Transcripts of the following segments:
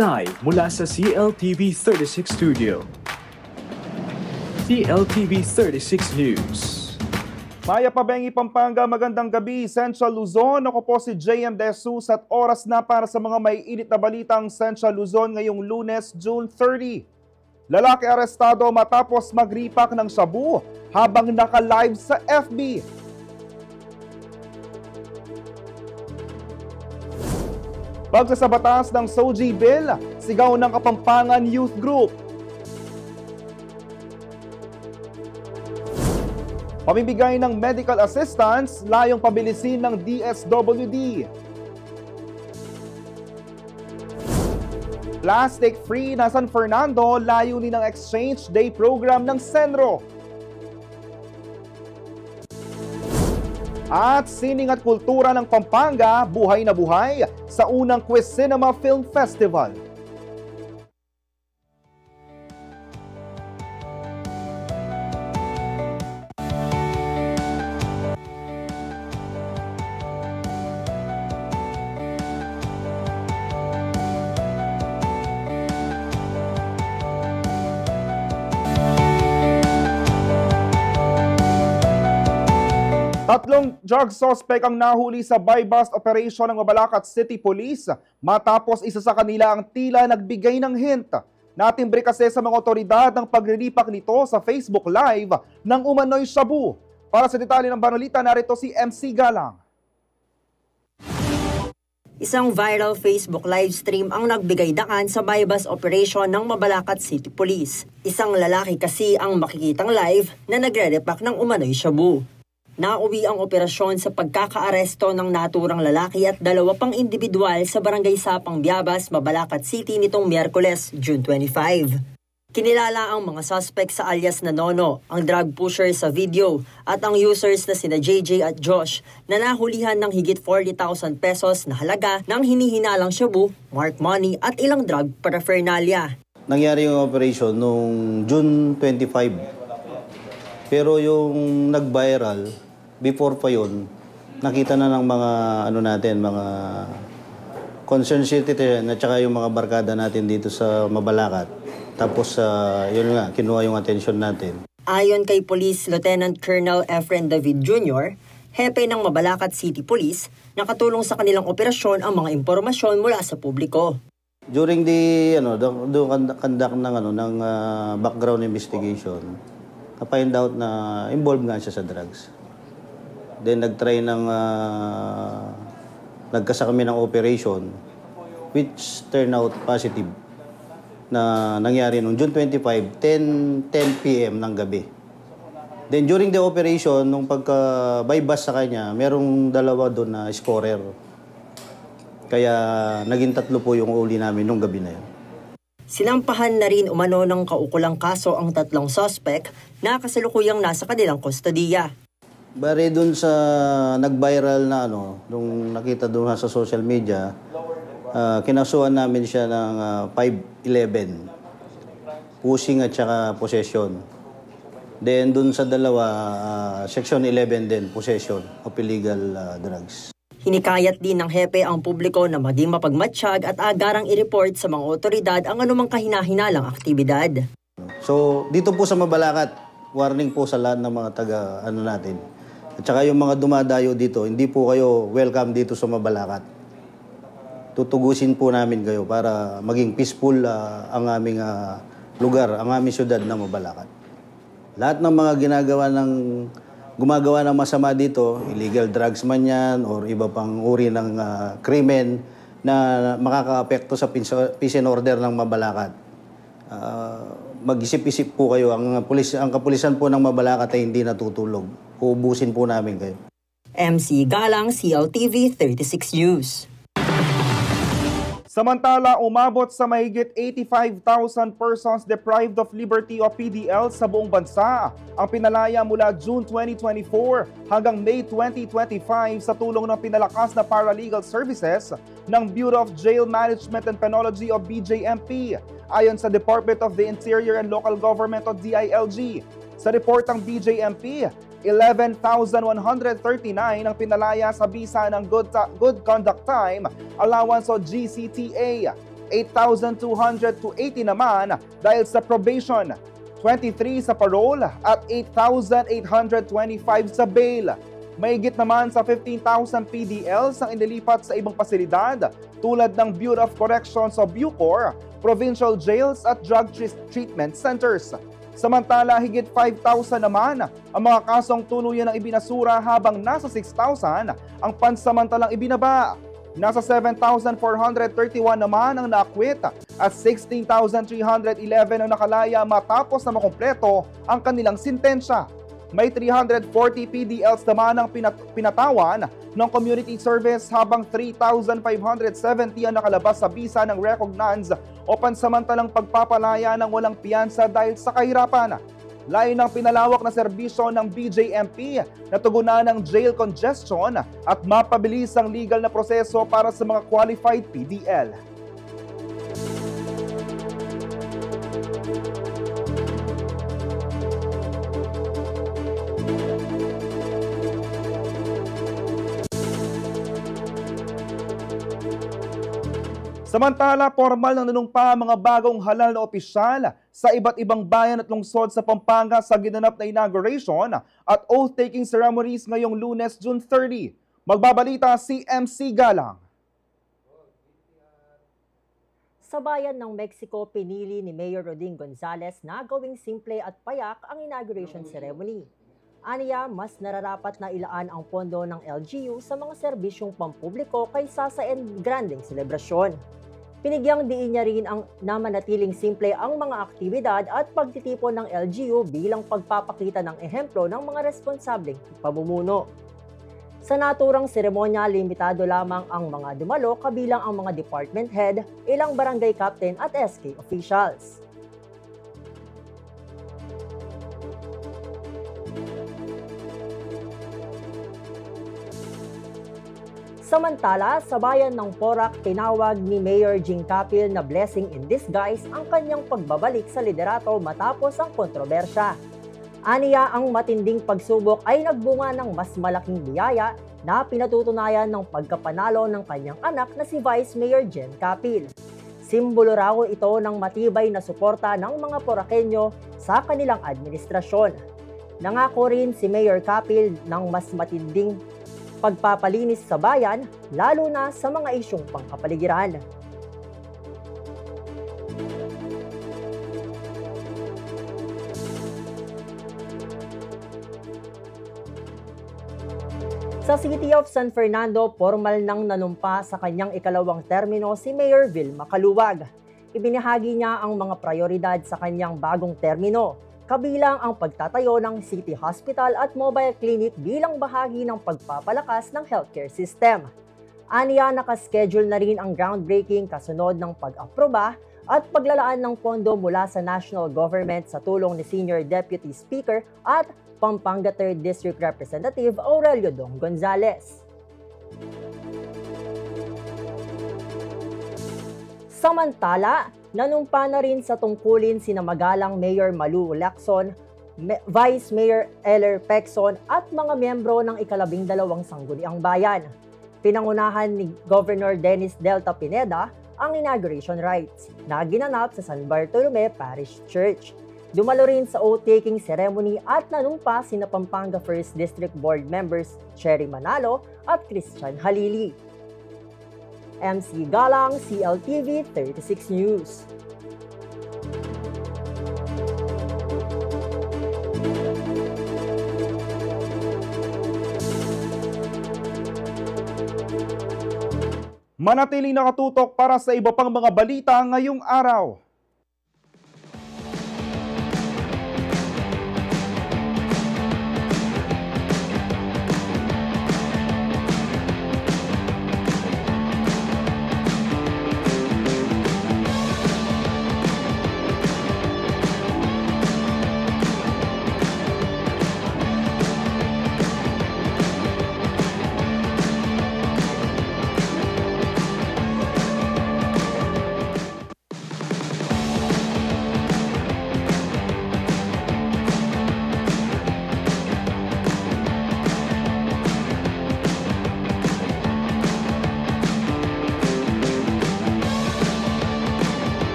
Live mula sa CLTV 36 Studio. CLTV 36 News. Maya Pabengi, Pampanga, magandang gabi, Central Luzon. Ako po si JM De Jesus at oras na para sa mga may init na balitang Central Luzon ngayong Lunes, June 30. Lalaki arestado matapos magripak ng shabu habang naka-live sa FB. Pagsasabatas ng SOGI Bill, sigaw ng Kapampangan Youth Group. Pamibigay ng medical assistance, layong pabilisin ng DSWD. Plastic-free na San Fernando, layunin ng Exchange Day program ng Senro. At sining at kultura ng Pampanga, buhay na buhay sa unang Quiz Cinema Film Festival. Tatlong drug suspect ang nahuli sa buy-bust operation ng Mabalacat City Police matapos isa sa kanila ang tila nagbigay ng hint. Natimbre kasi sa mga otoridad ng paglilipak nito sa Facebook Live ng umano'y shabu. Para sa detalye ng banalita, narito si MC Galang. Isang viral Facebook live stream ang nagbigay daan sa buy-bust operation ng Mabalacat City Police. Isang lalaki kasi ang makikitang live na nagre-repack ng umano'y shabu. Nauwi ang operasyon sa pagkakaaresto ng naturang lalaki at dalawa pang individual sa Barangay Sapang Biabas, Mabalacat City nitong Miyerkules, June 25. Kinilala ang mga suspect sa alias na Nono, ang drug pusher sa video, at ang users na sina JJ at Josh na nahulihan ng higit 40,000 pesos na halaga ng hinihinalang shabu, mark money at ilang drug paraphernalia. Nangyari yung operation noong June 25. Pero yung nag-viral, before pa yun, nakita na ng mga mga concerned citizen at saka yung mga barkada natin dito sa Mabalacat. Tapos yun nga, kinuha yung atensyon natin. Ayon kay Police Lieutenant Colonel Efren David Jr., hepe ng Mabalacat City Police, nakatulong sa kanilang operasyon ang mga impormasyon mula sa publiko. During the conduct ng background investigation, na-find out na involved nga siya sa drugs. Then nag-try nagkasa kami ng operation which turned out positive na nangyari noong June 25, 10 p.m. ng gabi. Then during the operation, nung pagka-buy-bust sa kanya, merong dalawa doon na scorer. Kaya naging 3 po yung uli namin nung gabi na yun. Sinampahan na rin umano ng kaukulang kaso ang 3 suspect na kasalukuyang nasa kanilang kustodiya. Bari doon sa nag-viral na nung nakita doon sa social media, kinasuhan namin siya ng 511, pushing at saka possession. Then doon sa dalawa, section 11 din, possession of illegal drugs. Hinikayat din ng hepe ang publiko na maging mapagmatsyag at agarang i-report sa mga otoridad ang anumang kahinahinalang aktibidad. So dito po sa Mabalacat, warning po sa lahat ng mga taga natin. At saka yung mga dumadayo dito, hindi po kayo welcome dito sa Mabalacat. Tutugusin po namin kayo para maging peaceful ang aming lugar, ang aming syudad na Mabalacat. Lahat ng mga gumagawa ng masama dito, illegal drugs man yan or iba pang uri ng krimen na makaka-apekto sa peace and order ng Mabalacat. Mag-isip-isip po kayo. Ang kapulisan po ng Mabalacat ay hindi natutulog. Uubusin po namin kayo. MC Galang, CLTV 36 News. Samantala, umabot sa mahigit 85,000 persons deprived of liberty o PDL sa buong bansa ang pinalaya mula June 2024 hanggang May 2025 sa tulong ng pinalakas na paralegal services ng Bureau of Jail Management and Penology o BJMP, ayon sa Department of the Interior and Local Government o DILG. Sa report ng BJMP, 11,139 ang pinalaya sa bisa ng Good Conduct Time Allowance o GCTA. 8,200 to 80 naman dahil sa probation, 23 sa parole at 8,825 sa bail. Mahigit naman sa 15,000 PDLs ang inilipat sa ibang pasilidad tulad ng Bureau of Corrections o BUCOR, provincial jails at drug treatment centers. Samantala, higit 5,000 naman ang mga kasong tuluyan ng ibinasura habang nasa 6,000 ang pansamantalang ibinaba. Nasa 7,431 naman ang naakwit at 16,311 ang nakalaya matapos na makumpleto ang kanilang sintensya. May 340 PDLs naman ang pinatawan ng community service habang 3,570 ang nakalabas sa bisa ng recognized o pansamantalang pagpapalaya ng walang piyansa dahil sa kahirapan. Layo ng pinalawak na serbisyo ng BJMP na tugunan ng jail congestion at mapabilis ang legal na proseso para sa mga qualified PDL. Samantala, formal nang nanumpa ang mga bagong halal na opisyal sa iba't ibang bayan at lungsod sa Pampanga sa ginanap na inauguration at oath-taking ceremonies ngayong Lunes, June 30. Magbabalita si MC Galang. Sa bayan ng Mexico, pinili ni Mayor Roding Gonzales na gawing simple at payak ang inauguration ceremony. Aniya, mas nararapat na ilaan ang pondo ng LGU sa mga serbisyong pampubliko kaysa sa granding selebrasyon. Pinigyang diin niya rin ang namanatiling simple ang mga aktibidad at pagtitipon ng LGU bilang pagpapakita ng ehemplo ng mga responsableng pamumuno. Sa naturang seremonya, limitado lamang ang mga dumalo kabilang ang mga department head, ilang barangay captain at SK officials. Samantala, sa bayan ng Porac, tinawag ni Mayor Jing Capil na blessing in disguise ang kanyang pagbabalik sa liderato matapos ang kontrobersya. Aniya, ang matinding pagsubok ay nagbunga ng mas malaking biyaya na pinatutunayan ng pagkapanalo ng kanyang anak na si Vice Mayor Jen Capil. Simbolo raw ito ng matibay na suporta ng mga Poraqueño sa kanilang administrasyon. Nangako rin si Mayor Capil ng mas matinding pagpapalinis sa bayan, lalo na sa mga isyong pangkapaligiran. Sa City of San Fernando, formal nang nanumpa sa kanyang ikalawang termino si Mayor Vilma Caluwag. Ibinahagi niya ang mga prioridad sa kanyang bagong termino, kabilang ang pagtatayo ng City Hospital at Mobile Clinic bilang bahagi ng pagpapalakas ng healthcare system. Aniya, nakaschedule na rin ang groundbreaking kasunod ng pag-aproba at paglalaan ng pondo mula sa national government sa tulong ni Senior Deputy Speaker at Pampanga 3rd District Representative Aurelio Dong Gonzales. Samantala, nanumpa na rin sa tungkulin sina magalang Mayor Malu Lacson, Vice Mayor Eller Pecson at mga miyembro ng ika-12 Sangguniang Bayan. Pinangunahan ni Governor Dennis Delta Pineda ang inauguration rites na ginanap sa San Bartolome Parish Church. Dumalo rin sa oath-taking ceremony at nanumpa sina Pampanga 1st District Board members Cherry Manalo at Christian Halili. MC Galang, CLTV 36 News. Manatiling nakatutok para sa iba pang mga balita ngayong araw.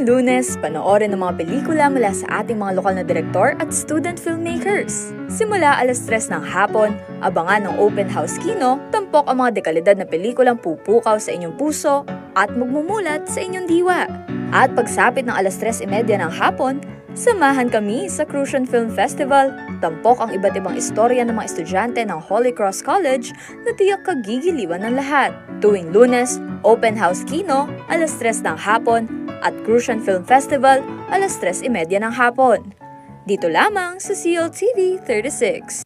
Tuwing Lunes, panoorin ng mga pelikula mula sa ating mga lokal na direktor at student filmmakers. Simula 3:00 ng hapon, abangan ng Open House Kino, tampok ang mga dekalidad na pelikulang pupukaw sa inyong puso at magmumulat sa inyong diwa. At pagsapit ng 3:30 ng hapon, samahan kami sa Crucian Film Festival. Tampok ang iba't ibang istorya ng mga estudyante ng Holy Cross College na tiyak kagigiliwan ng lahat. Tuwing Lunes, Open House Kino, 3:00 ng hapon, at Crucian Film Festival, 3:30 ng hapon. Dito lamang sa CLTV 36.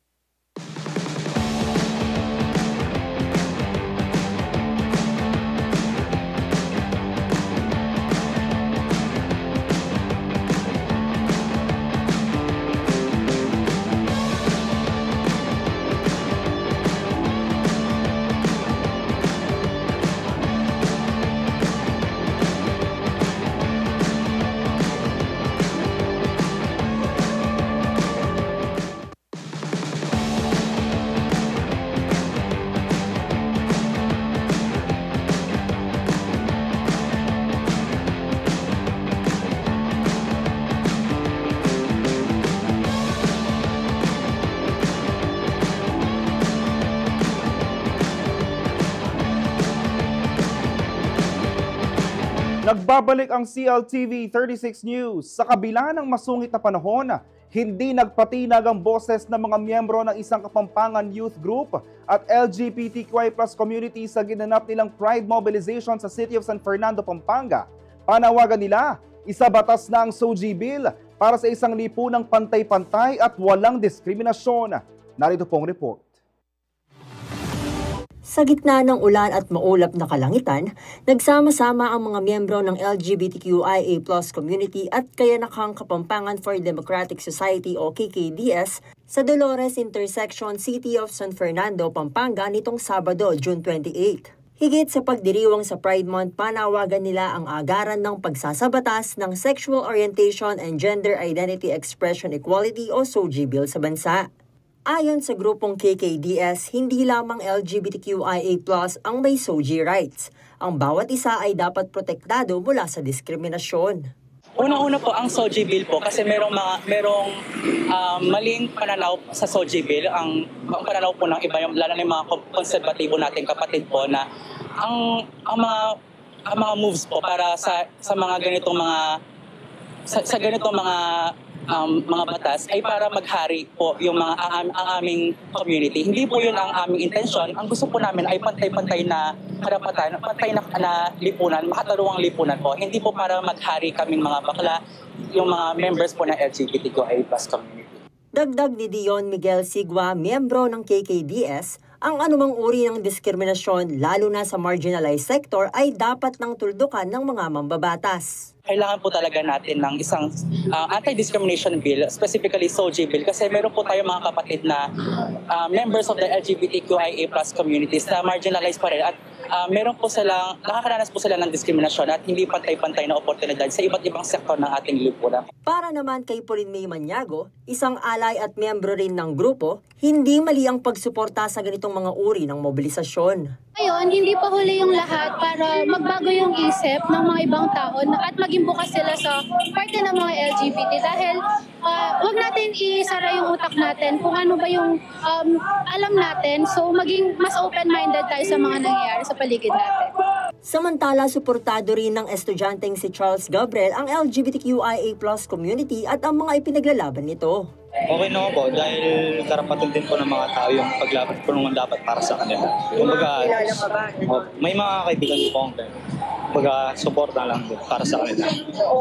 Nagbabalik ang CLTV 36 News. Sa kabila ng masungit na panahon, hindi nagpatinag ang boses ng mga miyembro ng isang Kapampangan Youth Group at LGBTQI+ community sa ginanap nilang Pride Mobilization sa City of San Fernando, Pampanga. Panawagan nila, isabatas na ang SOGI Bill para sa isang lipunang pantay-pantay at walang diskriminasyon. Narito pong report. Sa gitna ng ulan at maulap na kalangitan, nagsama-sama ang mga miyembro ng LGBTQIA+ community at kayanakang Kapampangan for Democratic Society o KKDS sa Dolores Intersection, City of San Fernando, Pampanga nitong Sabado, June 28. Higit sa pagdiriwang sa Pride Month, panawagan nila ang agaran ng pagsasabatas ng Sexual Orientation and Gender Identity Expression Equality o SOGI Bill sa bansa. Ayon sa grupong KKDS, hindi lamang LGBTQIA+ ang may SOGI rights. Ang bawat isa ay dapat protektado mula sa diskriminasyon. Unang-una po ang SOGI Bill po kasi merong maling pananaw sa SOGI Bill. Ang pananaw po ng iba, lalo na yung mga konserbatibo nating kapatid po na ang mga moves po para sa mga ganitong mga batas ay para maghari po yung ang aming community. Hindi po yun ang aming intensyon. Ang gusto po namin ay pantay-pantay na karapatan, pantay na lipunan, makataruang lipunan po. Hindi po para maghari kaming mga bakla, yung mga members po ng LGBTQIA+ community. Dagdag ni Dion Miguel Sigua, miyembro ng KKDS, ang anumang uri ng diskriminasyon, lalo na sa marginalized sector, ay dapat nang tuldukan ng mga mambabatas. Kailangan po talaga natin ng isang anti-discrimination bill, specifically SOGI bill, kasi meron po tayo mga kapatid na members of the LGBTQIA+ communities na marginalized pa rin at nakakaranas po sila ng diskriminasyon at hindi pantay-pantay na oportunidad sa iba't ibang sektor ng ating lipunan. Para naman kay Pauline May Maniago, isang alay at miyembro rin ng grupo, hindi mali ang pagsuporta sa ganitong mga uri ng mobilisasyon. Ngayon, hindi pa huli yung lahat para magbago yung isip ng mga ibang tao at maging bukas sila sa parte ng mga LGBT dahil huwag natin isara yung utak natin kung ano ba yung alam natin. So maging mas open-minded tayo sa mga nangyayari sa paligid natin. Samantala, suportado rin ng estudyanteng si Charles Gabriel ang LGBTQIA+ community at ang mga ipinaglalaban nito. Okay naman po dahil karapatan din po ng mga tao yung paglaban po naman dapat para sa kanila. Kumbaga, may mga kaibigan po akong kumbaga, suporta lang din para sa kanila.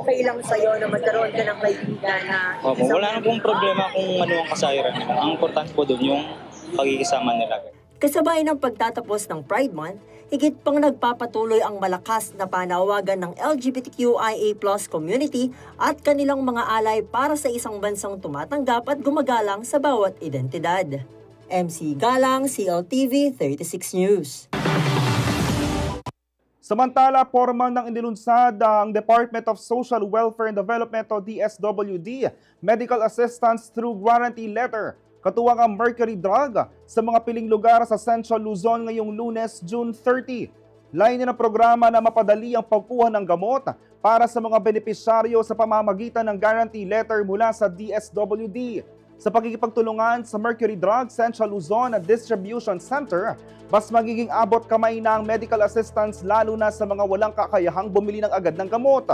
Okay lang sa'yo na magkaroon ka ng kaibigan na... Wala na pong problema kung ano ang kasayran nila. Ang importante po doon yung pagkikisama nila. Kasabay ng pagtatapos ng Pride Month, higit pang nagpapatuloy ang malakas na panawagan ng LGBTQIA+ community at kanilang mga alay para sa isang bansang tumatanggap at gumagalang sa bawat identidad. MC Galang, CLTV 36 News. Samantala, formal nang inilunsad ang Department of Social Welfare and Development o DSWD medical assistance through guarantee letter. Katuwang ang Mercury Drug sa mga piling lugar sa Central Luzon ngayong Lunes, June 30. Layunin ng programa na mapadali ang pagkuha ng gamot para sa mga benepisyaryo sa pamamagitan ng guarantee letter mula sa DSWD. Sa pakikipagtulungan sa Mercury Drug Central Luzon Distribution Center, mas magiging abot kamay na ang medical assistance lalo na sa mga walang kakayahang bumili ng agad ng gamot.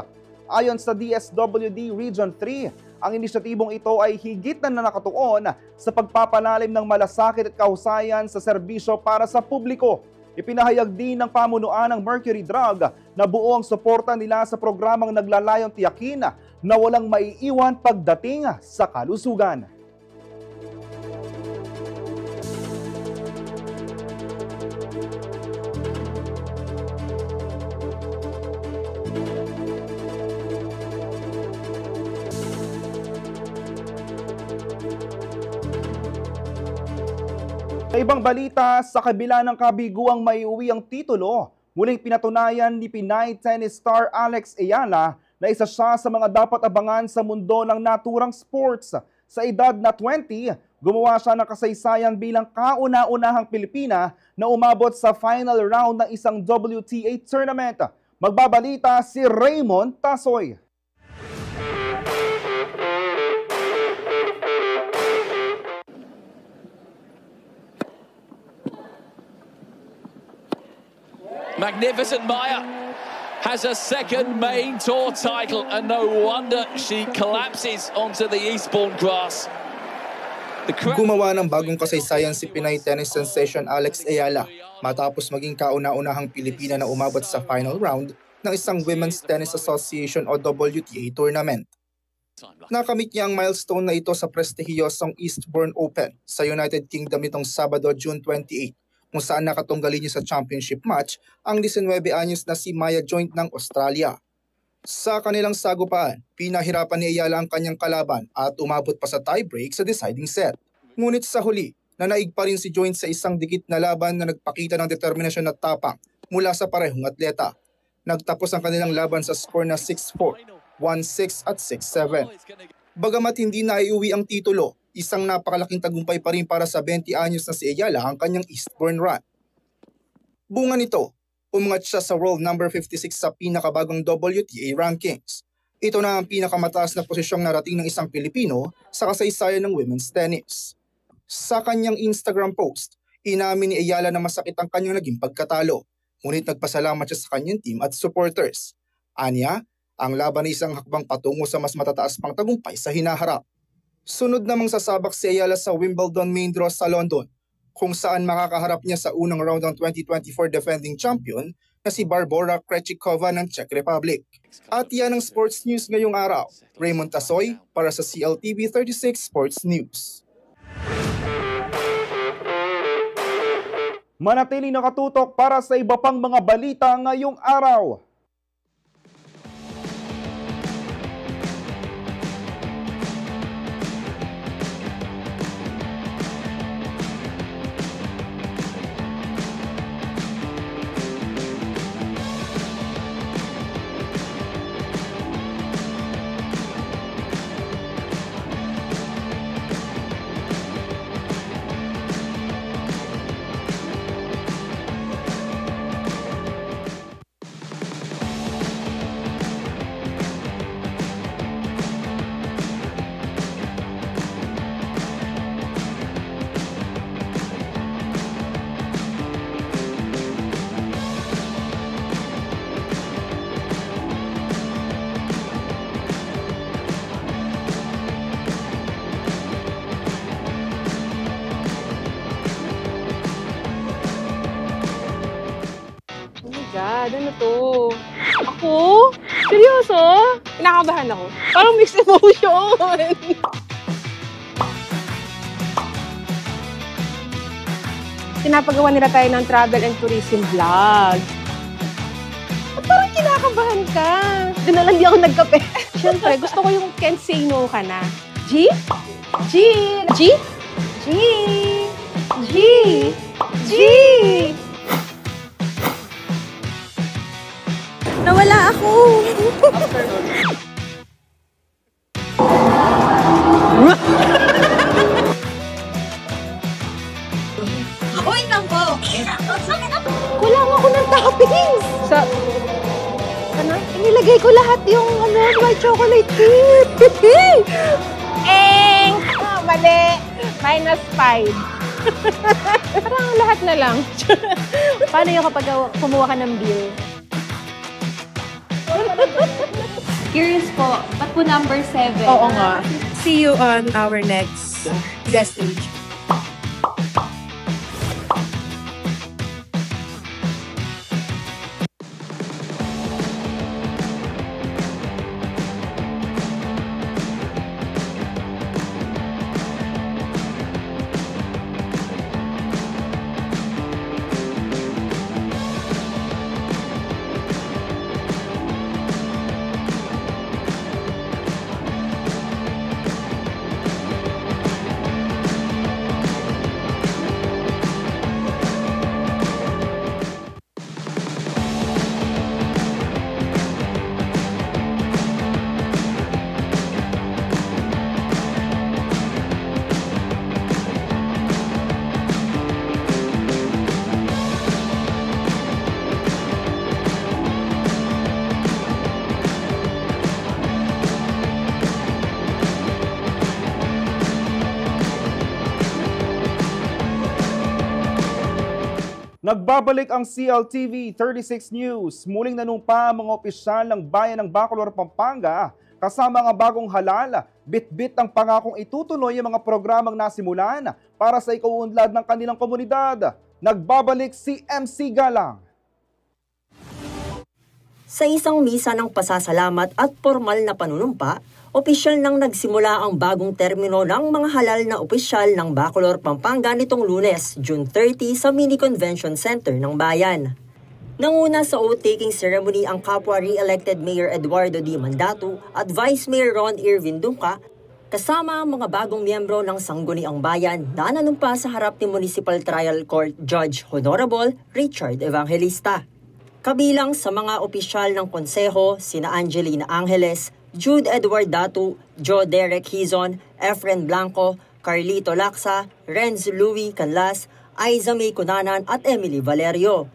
Ayon sa DSWD Region 3, ang inisyatibong ito ay higit na nakatuon sa pagpapalalim ng malasakit at kahusayan sa serbisyo para sa publiko. Ipinahayag din ng pamunuan ng Mercury Drug na buo ang suporta nila sa programang naglalayong tiyakin na walang maiiwan pagdating sa kalusugan. Sa ibang balita, sa kabila ng kabiguang maiuwi ang titulo, muling pinatunayan ni Pinay tennis star Alex Ayala na isa siya sa mga dapat abangan sa mundo ng naturang sports. Sa edad na 20, gumawa siya ng kasaysayan bilang kauna-unahang Pilipina na umabot sa final round ng isang WTA tournament. Magbabalita si Raymond Tasoy. Magnificent Maya has a second main tour title, and no wonder she collapses onto the Eastbourne grass. Gumawa ng bagong kasaysayan si Pinay tennis sensation Alex Ayala matapos maging kauna-unahang Pilipina na umabot sa final round ng isang Women's Tennis Association o WTA tournament. Nakamit niya ang milestone na ito sa prestihiyosong Eastbourne Open sa United Kingdom nitong Sabado, June 28, kung saan nakatunggali niya sa championship match ang 19 anyos na si Maya Joint ng Australia. Sa kanilang sagupaan, pinahirapan ni Ayala ang kanyang kalaban at umabot pa sa tiebreak sa deciding set. Ngunit sa huli, nanaig pa rin si Joint sa isang dikit na laban na nagpakita ng determinasyon at tapang mula sa parehong atleta. Nagtapos ang kanilang laban sa score na 6-4, 1-6 at 6-7. Bagamat hindi naiuwi ang titulo, isang napakalaking tagumpay pa rin para sa 20 anyos na si Ayala ang kanyang Eastbourne run. Bunga nito, umangat siya sa world number 56 sa pinakabagong WTA rankings. Ito na ang pinakamataas na posisyong narating ng isang Pilipino sa kasaysayan ng women's tennis. Sa kanyang Instagram post, inamin ni Ayala na masakit ang kanyang naging pagkatalo, ngunit nagpasalamat siya sa kanyang team at supporters. Anya, ang laban ay isang hakbang patungo sa mas matataas pang tagumpay sa hinaharap. Sunod namang sasabak si Ayala sa Wimbledon main draw sa London, kung saan makakaharap niya sa unang round ng 2024 defending champion na si Barbora Krejcikova ng Czech Republic. At yan ang sports news ngayong araw. Raymond Tasoy para sa CLTV 36 Sports News. Manatiling nakatutok para sa iba pang mga balita ngayong araw. God, ano to? Ako? Seryoso? Kinakabahan ako. Parang mixed emotion. Pinapagawa nila tayo ng travel and tourism vlog. At parang kinakabahan ka. Doon na lang di ako nagkape. Siyempre, gusto ko yung can't say no ka na. G? G? G? G? G? G? Nawala ako. Kulang ako ng topping. sa... Ano? Inilagay ko lahat yung white chocolate chip. Mali. -5. Parang lahat na lang. Paano yung kapag kumuha ka ng bill? Curious po, ba't po number 7? Oo nga. See you on our next guest stage. Nagbabalik ang CLTV 36 News. Muling nanumpa ang mga opisyal ng bayan ng Bacolor, Pampanga. Kasama ang bagong halal, bit-bit ang pangakong itutuloy ang mga programang nasimulan para sa ikauunlad ng kanilang komunidad. Nagbabalik si MC Galang. Sa isang misa ng pasasalamat at formal na panunumpa, opisyal nang nagsimula ang bagong termino ng mga halal na opisyal ng Bacolor, Pampanga nitong Lunes, June 30 sa Mini Convention Center ng bayan. Nanguna sa oath-taking ceremony ang kapwa re-elected Mayor Eduardo D. Mandato at Vice Mayor Ron Irvin Dunca, kasama ang mga bagong miyembro ng Sangguniang Bayan na nanumpa sa harap ni Municipal Trial Court Judge Honorable Richard Evangelista. Kabilang sa mga opisyal ng konseho, sina Angelina Angeles, Jude Edward Datu, Joe Derek Hizon, Efren Blanco, Carlito Laksa, Renz Louis Canlas, Aiza May Cunanan at Emily Valerio.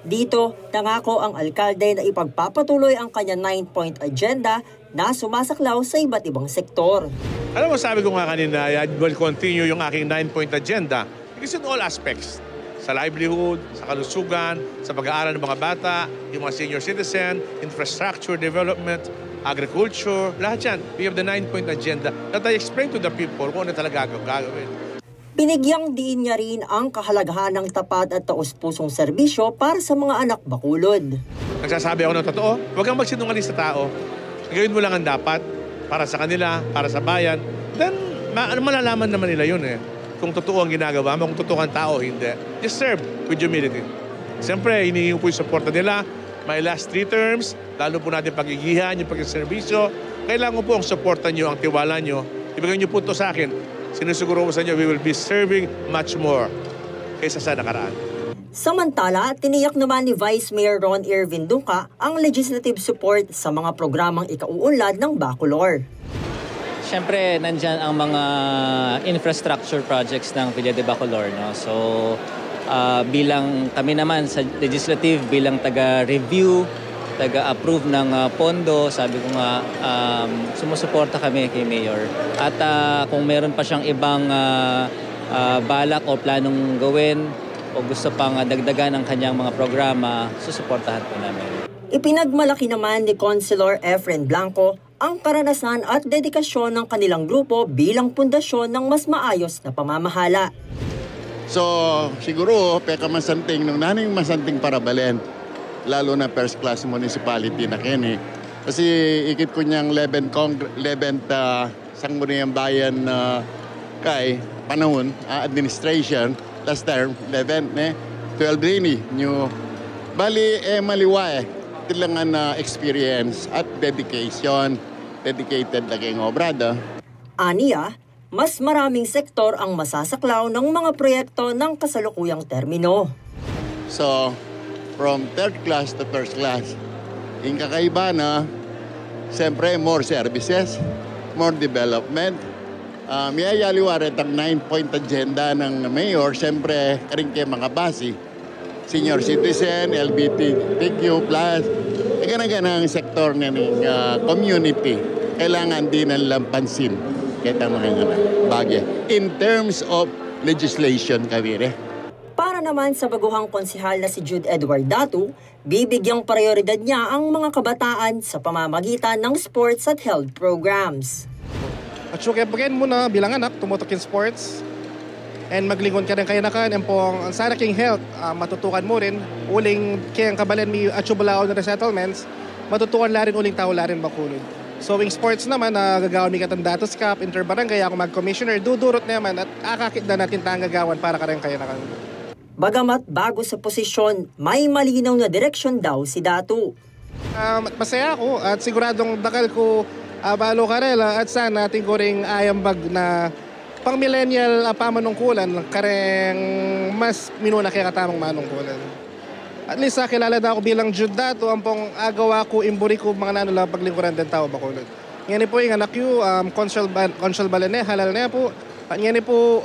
Dito, nangako ang alkalde na ipagpapatuloy ang kanya 9-point agenda na sumasaklaw sa iba't ibang sektor. Alam mo, sabi ko nga kanina, I will continue yung aking 9-point agenda because in all aspects. Sa livelihood, sa kalusugan, sa pag-aaral ng mga bata, yung mga senior citizen, infrastructure development, agriculture, lahat yan. We have the 9-point agenda that I explain to the people kung ano talaga gagawin. Binigyang diin niya rin ang kahalagahan ng tapat at taus-pusong serbisyo para sa mga anak bakulod. Nagsasabi ako ng totoo, huwag kang magsinungaling sa tao. Gawin mo lang ang dapat para sa kanila, para sa bayan. Then, malalaman naman nila yun eh. Kung totoo ang ginagawa mo, kung totoo ang tao, hindi. Just serve with humility. Siyempre, hinihingi po yung suporta nila. My last 3 terms, lalo po natin pagigihan, yung pagsiservisyo. Kailangan po ang suporta nyo, ang tiwala nyo. Ibigay nyo po ito sa akin. Sinusiguro ko sa inyo, we will be serving much more kaysa sa nakaraan. Samantala, tiniyak naman ni Vice Mayor Ron Irvin Dunca ang legislative support sa mga programang ikauunlad ng Bacolor. Siyempre, nandyan ang mga infrastructure projects ng Villa de Bacolor. No? So, bilang kami naman sa legislative, bilang taga-review, taga-approve ng pondo, sabi ko nga, sumusuporta kami kay Mayor. At kung meron pa siyang ibang balak o planong gawin o gusto pang dagdagan ang kanyang mga programa, susuportahan po namin. Ipinagmalaki naman ni Councilor Efren Blanco ang karanasan at dedikasyon ng kanilang grupo bilang pundasyon ng mas maayos na pamamahala. So, siguro, peka masanting, nung naning masanting para balen, lalo na first class municipality na Keni. Kasi ikit ko niyang 11th Sangguniang Bayan kay panahon, administration, last term, 11th, 12 rini, new. Bali, maliwa Tilangan na experience at dedication, dedicated laging obrada. Aniya, mas maraming sektor ang masasaklaw ng mga proyekto ng kasalukuyang termino. So, from third class to first class, yung kakaiba na, siyempre, more services, more development. Miyayaliwaret ang 9-point agenda ng mayor, siyempre, karing kay mga basi. senior citizen, LGBTQ+, ganang-ganang sektor ng community. Kailangan din ng lampansin kita mga bagay. In terms of legislation, Kavire. Para naman sa baguhang konsehal na si Jude Edward Datu, bibigyang prioridad niya ang mga kabataan sa pamamagitan ng sports at health programs. At syukepagin mo na bilang anak, tumutok in sports and maglingon ka rin kaya na kan and pong sana king health, matutukan mo rin uling kayang kabalan mi atsyubalaon na resettlements, matutukan la rin uling tao la rin bakulod. So in sports naman, gagawin mi katang Datos Cup, interbarangay, ako mag-commissioner, dudurot naman at akakit na natin tang gagawan para ka rin kaya na kan. Bagamat bago sa posisyon, may malinaw na direksyon daw si Datu. Masaya ako at siguradong dakal ko balo karela at sana natin ko rin ayambag na pang millennial pamanungkulan kareng mas minuna kaya katamang manungkulan. At least kilala na ako bilang Jude Datu, ang pong agawa ko, imburi ko mga nanula paglingkuran din tao bakulod. Ngayon po yung anak yu, konsyal balane, halal na po. At ngayon po,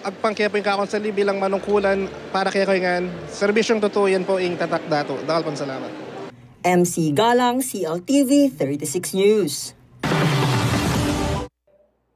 agpang kaya po yung kakonsali bilang manungkulan para kaya ko yung serbisyong totoo yan po yung tatak Datu. Dakal pong salamat. MC Galang, CLTV 36 News.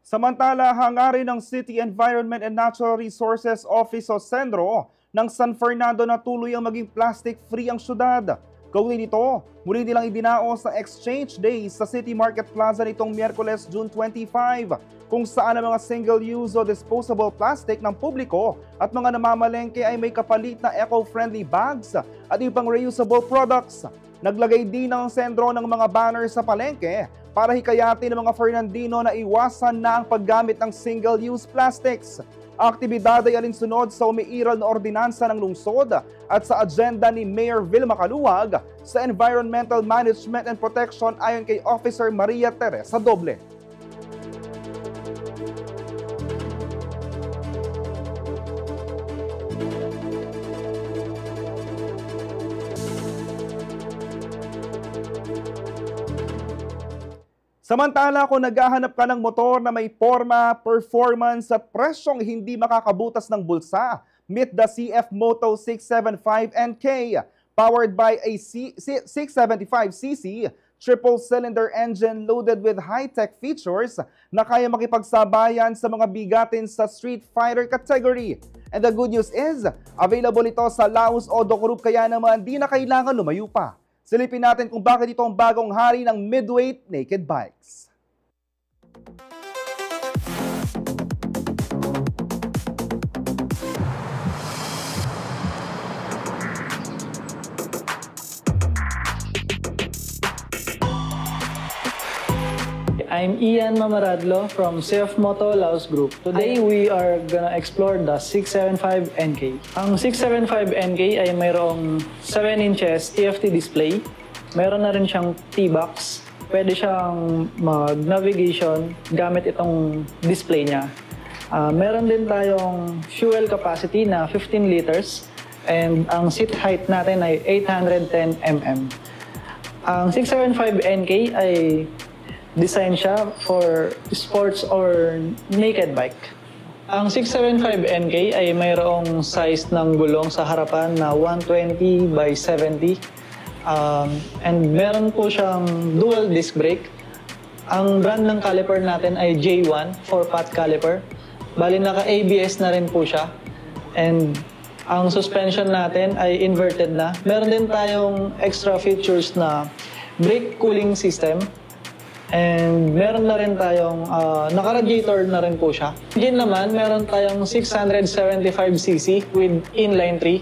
Samantala, hangarin ng City Environment and Natural Resources Office o CENRO ng San Fernando na tuloy ang maging plastic-free ang syudad. Kaugnay nito, muli nilang idinaos sa Exchange Days sa City Market Plaza nitong Miyerkules, June 25, kung saan ang mga single-use o disposable plastic ng publiko at mga namamalengke ay may kapalit na eco-friendly bags at ibang reusable products. Naglagay din ng sentro ng mga banner sa palengke para hikayatin ng mga Fernandino na iwasan na ang paggamit ng single-use plastics. Ang aktibidad ay alinsunod sa umiiral na ordinansa ng lungsod at sa agenda ni Mayor Vilma Caluwag sa Environmental Management and Protection ayon kay Officer Maria Teresa Doble. Samantala, kung naghahanap ka ng motor na may forma, performance at presyong hindi makakabutas ng bulsa, meet the CF Moto 675NK. Powered by a 675cc triple-cylinder engine loaded with high-tech features na kaya makipagsabayan sa mga bigatin sa Street Fighter category. And the good news is, available ito sa Laos Auto Group kaya naman di na kailangan lumayo pa. Silipin natin kung bakit ito ang bagong hari ng midweight naked bikes. I'm Ian Mamaradlo from CF Moto Laos Group. Today we are gonna explore the 675NK. Ang 675NK ay mayroong 7 inches TFT display. Mayroon na rin siyang T-box. Pwede siyang mag-navigation gamit itong display niya. Meron din tayong fuel capacity na 15 liters and ang seat height natin ay 810 mm. Ang 675NK ay design siya for sports or naked bike. Ang 675NK ay mayroong size ng gulong sa harapan na 120 by 70. And meron po siyang dual disc brake. Ang brand ng caliper natin ay J1 4-pot caliper. Bali naka-ABS na rin po siya. And ang suspension natin ay inverted na. Meron din tayong extra features na brake cooling system. And meron na rin tayong naka-radiator na rin po siya. Engine naman, meron tayong 675cc with inline 3.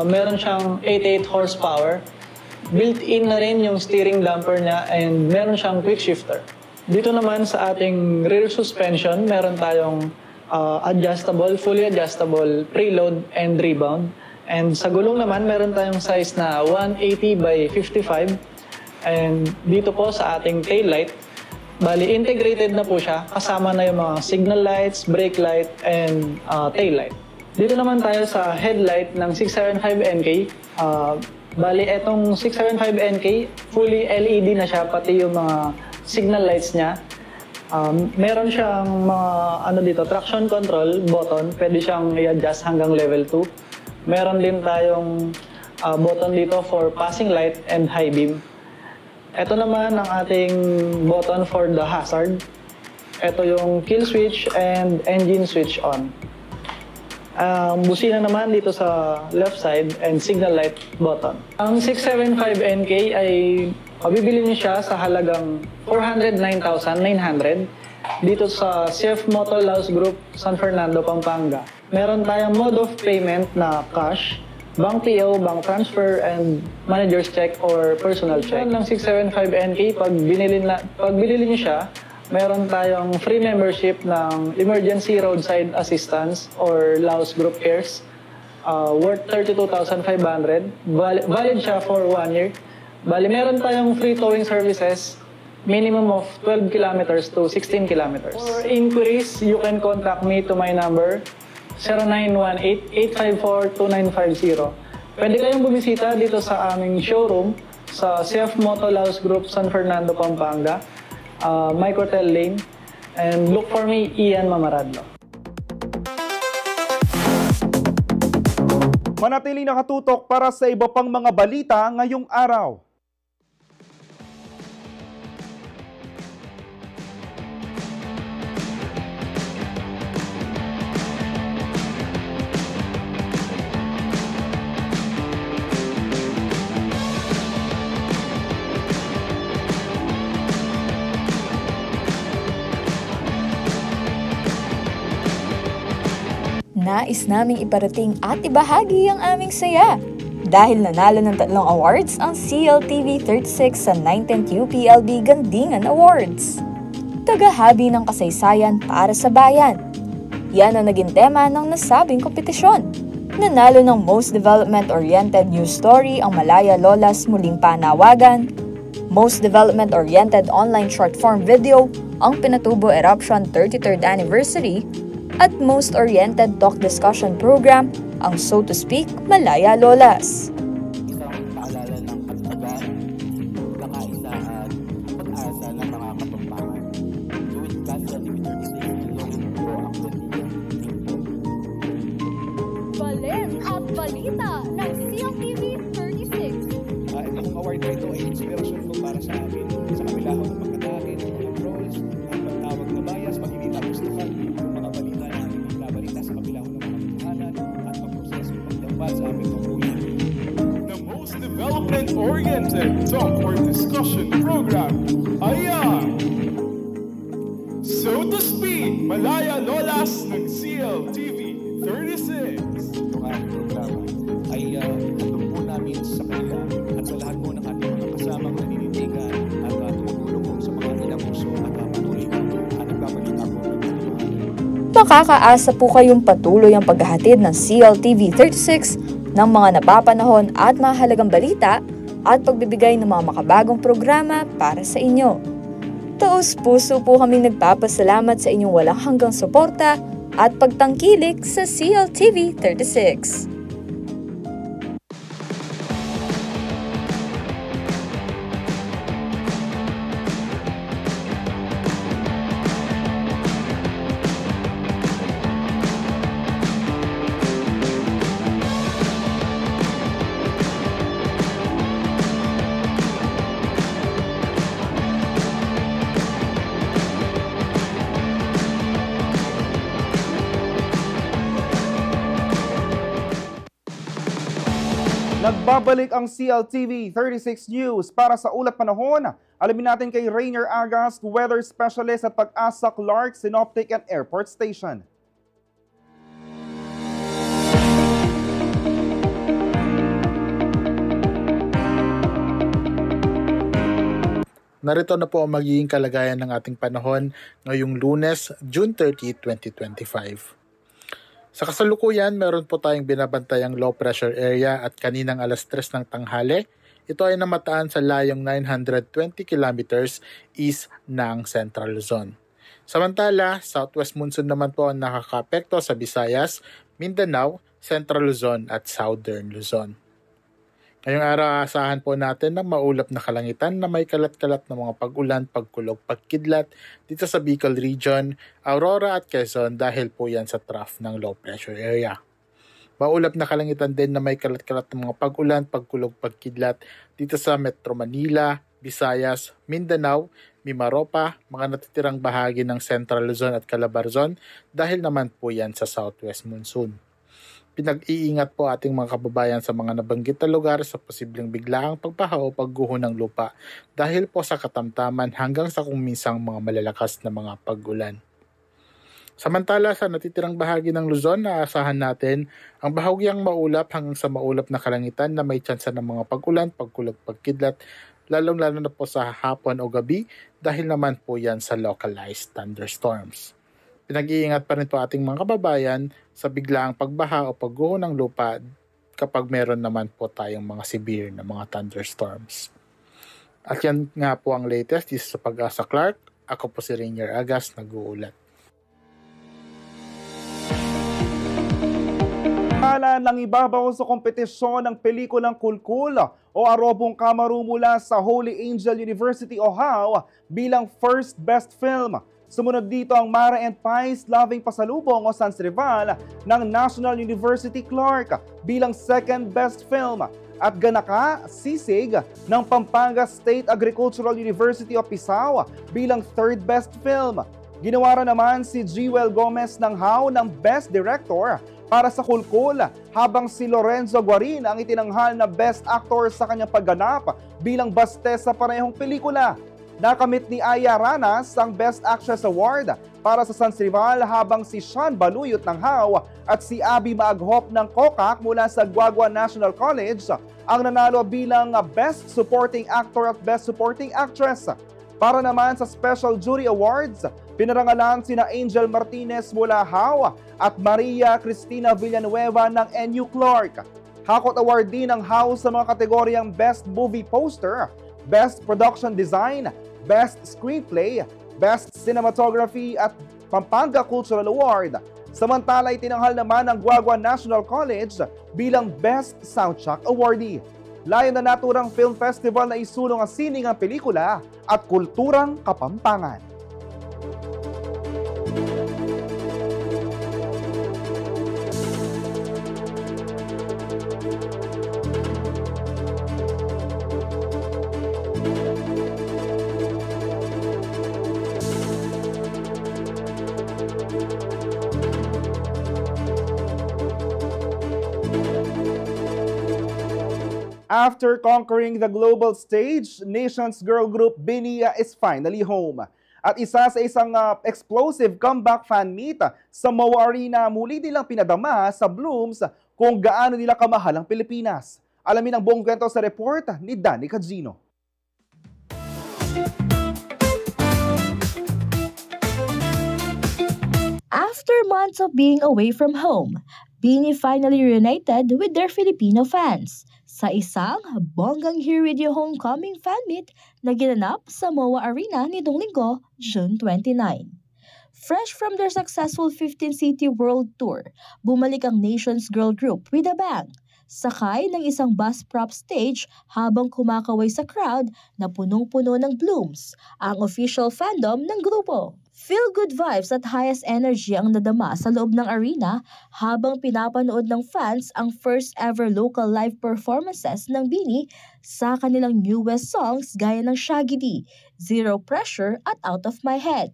Meron siyang 88 horsepower. Built-in na rin yung steering damper niya and meron siyang quick shifter. Dito naman sa ating rear suspension, meron tayong adjustable, fully adjustable preload and rebound. And sa gulong naman, meron tayong size na 180 by 55. And dito po sa ating tail light, bali integrated na po siya, kasama na yung mga signal lights, brake light, and tail light. Dito naman tayo sa headlight ng 675NK. Bali etong 675NK, fully LED na siya, pati yung mga signal lights niya. Meron siyang mga traction control button, pwede siyang i-adjust hanggang level 2. Meron din tayong button dito for passing light and high beam. Ito naman ang ating button for the hazard. Ito yung kill switch and engine switch on. Busina naman dito sa left side and signal light button. Ang 675NK ay mabibili niyo siya sa halagang 409,900 dito sa CF Moto Laos Group, San Fernando, Pampanga. Meron tayong mode of payment na cash, bank PO, bank transfer, and manager's check or personal check. Ng 675NK, pag binili niyo siya, meron tayong free membership ng Emergency Roadside Assistance or Laos Group Cares worth 32,500. Valid siya for 1 year. Bali, meron tayong free towing services, minimum of 12 kilometers to 16 kilometers. For inquiries, you can contact me to my number 0918-854-2950. Pwede kayong bumisita dito sa aming showroom sa CF Moto Laos Group, San Fernando, Pampanga. Microtel Lane, and look for me, Ian Mamaradlo. Manatiling nakatutok para sa iba pang mga balita ngayong araw. Nais naming iparating at ibahagi ang aming saya. Dahil nanalo ng 3 awards ang CLTV 36 sa 19th UPLB Gandingan Awards. Tagahabi ng kasaysayan para sa bayan. Yan ang naging tema ng nasabing kompetisyon. Nanalo ng Most Development-Oriented News Story ang Malaya Lolas Muling Panawagan, Most Development-Oriented Online Short Form Video ang Pinatubo Eruption 33rd Anniversary, at Most Oriented Talk Discussion Program ang So to Speak Malaya Lolas. Isang paalala ng pagtagaan, kakaisa at pag-asa ng mga kapampangan. Tuwid Kasa Division 6, login po ang Gandingan. Balen at balita ng CLTV 36. Itong award na ito ay inspirasyon ko para sa amin. Sa kabila ng pagkatake ng mga trolls, ang pagtawag na bias, pag-ibig ang gustuhan, mga balita na aming ibabalita sa kabila ng mga katotohanan at pagproseso pagdampat sa aming tungkulin. The most development-oriented talk or discussion program ay ang So to Speak Malaya Lolas ng CLTV 36. Itong aming programa ay hatong po namin sa kanila at sa lahat po ng ating mga kasamang naninindigan at tumutulong po sa mga inabuso at patuloy at nagbabalita po. Makakaasa po kayong patuloy ang paghahatid ng CLTV 36 ng mga napapanahon at mahalagang balita at pagbibigay ng mga makabagong programa para sa inyo. Taos-puso po kaming nagpapasalamat sa inyong walang hanggang suporta at pagtangkilik sa CLTV 36. Nagbabalik ang CLTV 36 News para sa ulat panahon. Alamin natin kay Rainier Agast, Weather Specialist at Pag-asa Clark, Synoptic and Airport Station. Narito na po ang magiging kalagayan ng ating panahon ngayong Lunes, June 30, 2025. Sa kasalukuyan, meron po tayong binabantayang low pressure area at kaninang alas 3 ng tanghali, ito ay namataan sa layong 920 kilometers east ng Central Luzon. Samantala, southwest monsoon naman po ang nakakaapekto sa Visayas, Mindanao, Central Luzon at Southern Luzon. Ngayong araw, asahan po natin ng maulap na kalangitan na may kalat-kalat na mga pag-ulan, pagkulog, pagkidlat dito sa Bicol Region, Aurora at Quezon dahil po yan sa trough ng low pressure area. Maulap na kalangitan din na may kalat-kalat ng mga pag-ulan, pagkulog, pagkidlat dito sa Metro Manila, Visayas, Mindanao, Mimaropa, mga natitirang bahagi ng Central Luzon at Calabarzon dahil naman po yan sa southwest monsoon. Pinag-iingat po ating mga kababayan sa mga nabanggit na lugar sa posibleng biglaang pagbaha o pagguho ng lupa dahil po sa katamtaman hanggang sa kung minsang mga malalakas na mga pag-ulan. Samantala sa natitirang bahagi ng Luzon, naasahan natin ang bahagyang maulap hanggang sa maulap na kalangitan na may tsansa ng mga pag-ulan, pagkulog, pagkidlat, lalong-lalo na po sa hapon o gabi dahil naman po yan sa localized thunderstorms. Pinag-iingat pa rin po ating mga kababayan sa biglaang pagbaha o pagguho ng lupa kapag meron naman po tayong mga severe na mga thunderstorms. At yan nga po ang latest dito sa Pag-asa Clark. Ako po si Rainier Agas, nag-uulat. Pangalan ng ibabaw sa kompetisyon ng pelikulang Kulkul o Arobong Kamaru mula sa Holy Angel University, Ohio bilang First Best Film. Sumunod dito ang Mara and Pies Loving Pasalubong o Sans Rival ng National University Clark bilang Second Best Film. At Ganaka, Sisig ng Pampanga State Agricultural University of Pisao bilang Third Best Film. Ginawara naman si Jewel Gomez ng HAW ng Best Director para sa Kulkul, habang si Lorenzo Guarin ang itinanghal na Best Actor sa kanyang pagganap bilang baste sa parehong pelikula. Nakamit ni Aya Ranas ang Best Actress Award para sa Sans Rival, habang si Sean Baluyot ng HAW at si Abby Maaghop ng COCAC mula sa Guagua National College ang nanalo bilang Best Supporting Actor at Best Supporting Actress. Para naman sa Special Jury Awards, pinarangalan sina Angel Martinez mula HAW at Maria Cristina Villanueva ng NU Clark. Hakot award din ang HAW sa mga kategoryang Best Movie Poster, Best Production Design, Best Screenplay, Best Cinematography at Pampanga Cultural Award. Samantala, itinanghal naman ng Guagua National College bilang Best Soundtrack Awardee. Layo na naturang film festival na isulong ang sining ang pelikula at kulturang Kapampangan. After conquering the global stage, Nations girl group BINI is finally home. At isa sa isang explosive comeback fan meet sa MOA Arena, muli nilang pinadama sa Blooms kung gaano nila kamahal ang Pilipinas. Alamin ang buong kwento sa report ni Danny Cagino. After months of being away from home, BINI finally reunited with their Filipino fans sa isang bonggang Here With You Homecoming fan meet na ginanap sa MOA Arena nitong linggo, June 29. Fresh from their successful 15-city world tour, bumalik ang Nations girl group with a bang. Sakay ng isang bus prop stage habang kumakaway sa crowd na punong-puno ng Blooms, ang official fandom ng grupo. Feel good vibes at highest energy ang nadama sa loob ng arena habang pinapanood ng fans ang first ever local live performances ng BINI sa kanilang newest songs gaya ng Shaggy D, Zero Pressure at Out of My Head.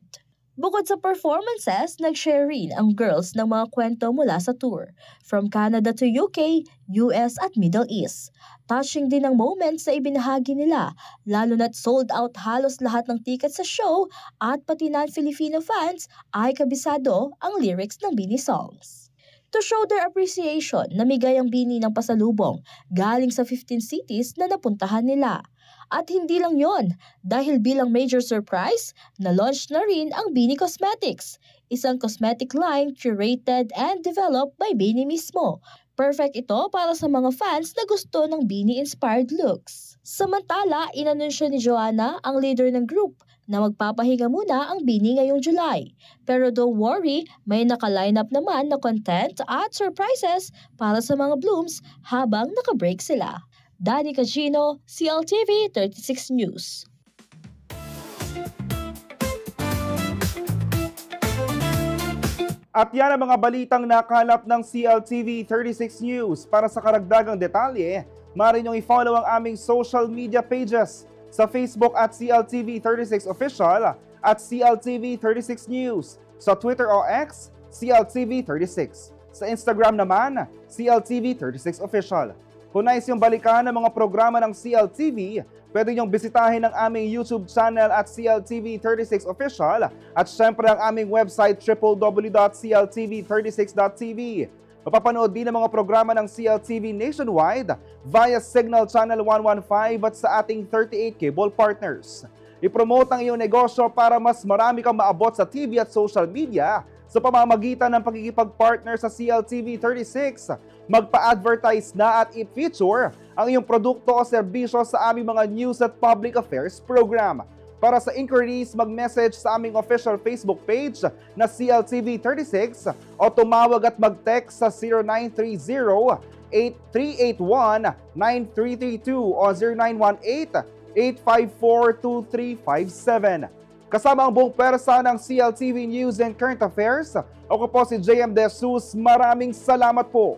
Bukod sa performances, nag-share rin ang girls ng mga kwento mula sa tour, from Canada to UK, US at Middle East. Touching din ang moments na ibinahagi nila, lalo na't sold out halos lahat ng tickets sa show at pati non-Filipino fans ay kabisado ang lyrics ng BINI songs. To show their appreciation, namigay ang BINI ng pasalubong galing sa 15 cities na napuntahan nila. At hindi lang yon, dahil bilang major surprise, na-launch na rin ang BINI Cosmetics, isang cosmetic line curated and developed by BINI mismo. Perfect ito para sa mga fans na gusto ng BINI-inspired looks. Samantala, inanunsyo ni Joanna, ang leader ng group, na magpapahinga muna ang BINI ngayong July. Pero don't worry, may naka-line up naman na content at surprises para sa mga Blooms habang naka-break sila. Danny Cagino, CLTV 36 News. At yan ang mga balitang nakalap ng CLTV 36 News. Para sa karagdagang detalye, maaari niyong i-follow ang aming social media pages sa Facebook at CLTV 36 Official at CLTV 36 News, sa Twitter o X, CLTV 36. Sa Instagram naman, CLTV 36 Official. Kung nais yung balikan ng mga programa ng CLTV, pwede niyong bisitahin ang aming YouTube channel at CLTV 36 Official at syempre ang aming website www.cltv36.tv. Mapapanood din ang mga programa ng CLTV nationwide via Signal Channel 115 at sa ating 38 cable partners. I-promote ang iyong negosyo para mas marami kang maabot sa TV at social media sa pamamagitan ng pagkikipag-partner sa CLTV 36. Magpa-advertise na at i-feature ang iyong produkto o serbisyo sa aming mga news at public affairs program. Para sa inquiries, mag-message sa aming official Facebook page na CLTV 36 o tumawag at mag-text sa 0930-8381-9332 o 0918-854-2357. Kasama ang buong pwersa ng CLTV News and Current Affairs, ako po si JM De Jesus. Maraming salamat po.